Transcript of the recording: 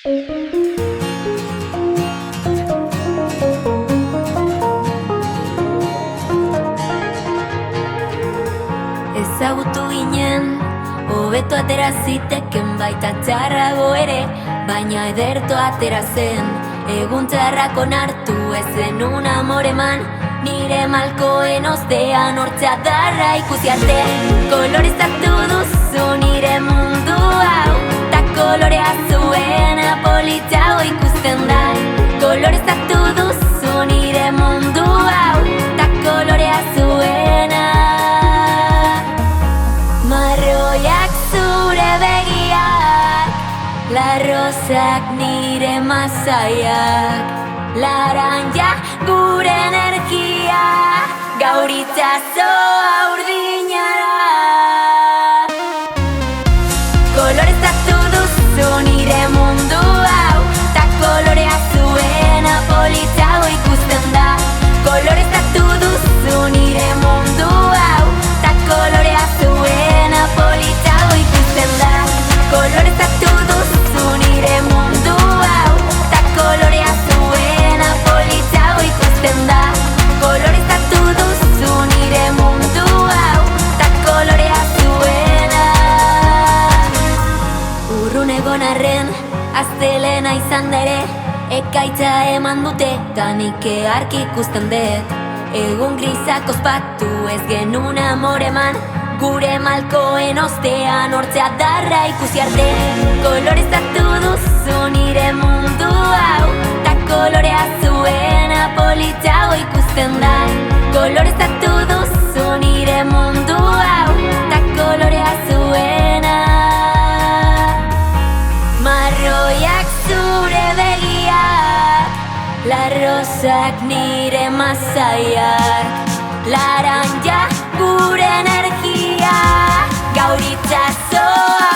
Ezagutu ginen, hobeto atera ziteken baita txarrago ere, baina ederto atera zen. Egun txarrak onartu ezen un amor eman, nire malkoen ostean hortza darra ikusi arte. Kolorezatu duzu nire mundu hau, ta kolorea zuena politxago ikusten da. Kolorezatu duzu nire mundu hau, ta kolorea zuena. Marroiak zure begiak, larrozak nire masaiak, laranja gure energia, gaur itxasoa urdinara. Kolorezatu duzu nire mundu hau, ta kolorea zuena politxago ikusten da. Kolorezatu duzu nire mundu hau, ta kolorea zuena politxago ikusten da. Kolorezatu duzu nire mundu hau, ta kolorea zuena politxago ikusten da. Kolorezatu duzu nire mundu hau, ta kolorea zuena. Urrun egon arren, astelena izan da ere, ekaitza eman dute, ta nik eharki ikusten dut. Egun grisak ospatu ez genuen amor eman, gure malkoen ostean hortzea darra ikusi arte. Kolorezatu duzu nire mundu hau, ta kolorea zuena politxago ikusten da. Kolorezatu duzu nire mundu hau, ta kolorea zuena. Marroiak zure begiak, larrozak nire masaiak, laranja gure energia, gaur itxasoa